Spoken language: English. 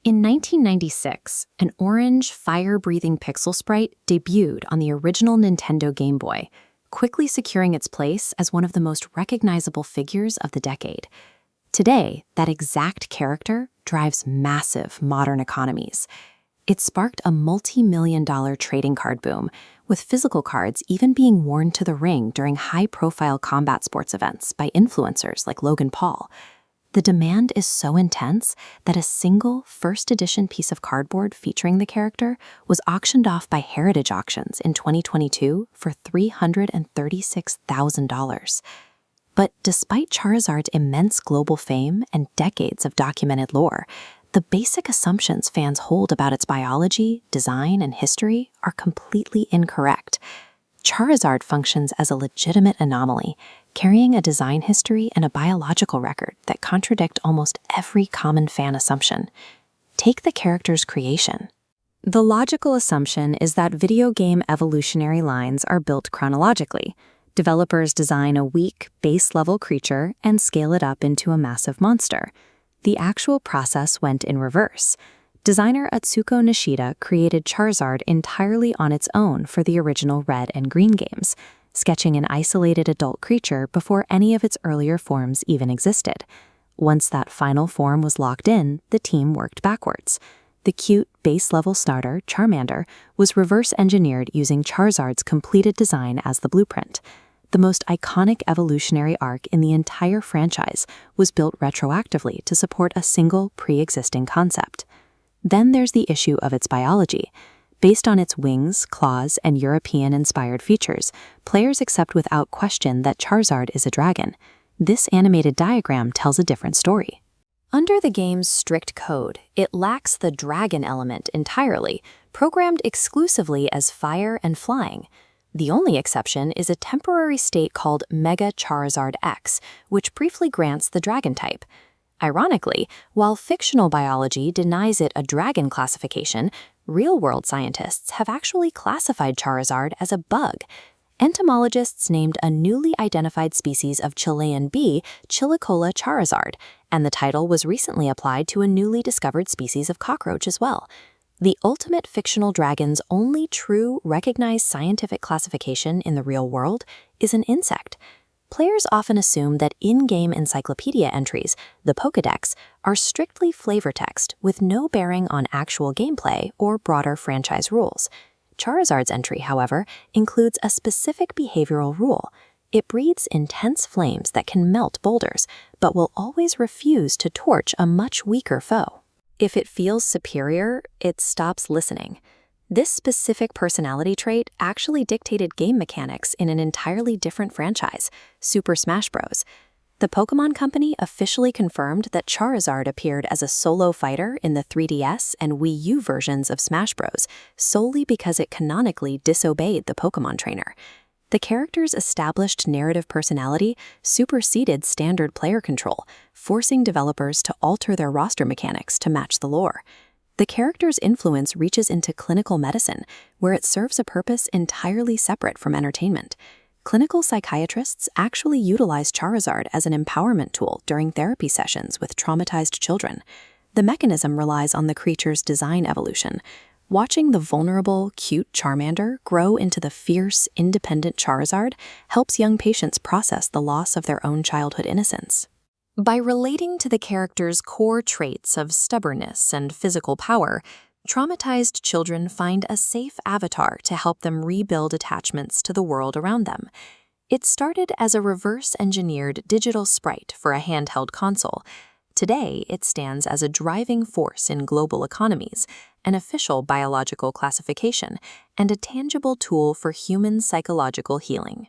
In 1996, an orange, fire-breathing pixel sprite debuted on the original Nintendo Game Boy, quickly securing its place as one of the most recognizable figures of the decade. Today, that exact character drives massive modern economies. It sparked a multi-million-dollar trading card boom, with physical cards even being worn to the ring during high-profile combat sports events by influencers like Logan Paul. The demand is so intense that a single first-edition piece of cardboard featuring the character was auctioned off by Heritage Auctions in 2022 for $336,000. But despite Charizard's immense global fame and decades of documented lore, the basic assumptions fans hold about its biology, design, and history are completely incorrect. Charizard functions as a legitimate anomaly, carrying a design history and a biological record that contradict almost every common fan assumption. Take the character's creation. The logical assumption is that video game evolutionary lines are built chronologically. Developers design a weak, base-level creature and scale it up into a massive monster. The actual process went in reverse. Designer Atsuko Nishida created Charizard entirely on its own for the original Red and Green games, sketching an isolated adult creature before any of its earlier forms even existed. Once that final form was locked in, the team worked backwards. The cute, base-level starter, Charmander, was reverse-engineered using Charizard's completed design as the blueprint. The most iconic evolutionary arc in the entire franchise was built retroactively to support a single, pre-existing concept. Then there's the issue of its biology. Based on its wings, claws, and European-inspired features, players accept without question that Charizard is a dragon. This animated diagram tells a different story. Under the game's strict code, it lacks the dragon element entirely, programmed exclusively as fire and flying. The only exception is a temporary state called Mega Charizard X, which briefly grants the dragon type. Ironically, while fictional biology denies it a dragon classification, real-world scientists have actually classified Charizard as a bug. Entomologists named a newly identified species of Chilean bee Chilicola charizard, and the title was recently applied to a newly discovered species of cockroach as well. The ultimate fictional dragon's only true, recognized scientific classification in the real world is an insect. Players often assume that in-game encyclopedia entries, the Pokédex, are strictly flavor text with no bearing on actual gameplay or broader franchise rules. Charizard's entry, however, includes a specific behavioral rule. It breathes intense flames that can melt boulders, but will always refuse to torch a much weaker foe. If it feels superior, it stops listening. This specific personality trait actually dictated game mechanics in an entirely different franchise, Super Smash Bros. The Pokémon Company officially confirmed that Charizard appeared as a solo fighter in the 3DS and Wii U versions of Smash Bros. Solely because it canonically disobeyed the Pokémon trainer. The character's established narrative personality superseded standard player control, forcing developers to alter their roster mechanics to match the lore. The character's influence reaches into clinical medicine, where it serves a purpose entirely separate from entertainment. Clinical psychiatrists actually utilize Charizard as an empowerment tool during therapy sessions with traumatized children. The mechanism relies on the creature's design evolution. Watching the vulnerable, cute Charmander grow into the fierce, independent Charizard helps young patients process the loss of their own childhood innocence. By relating to the character's core traits of stubbornness and physical power, traumatized children find a safe avatar to help them rebuild attachments to the world around them. It started as a reverse-engineered digital sprite for a handheld console. Today, it stands as a driving force in global economies, an official biological classification, and a tangible tool for human psychological healing.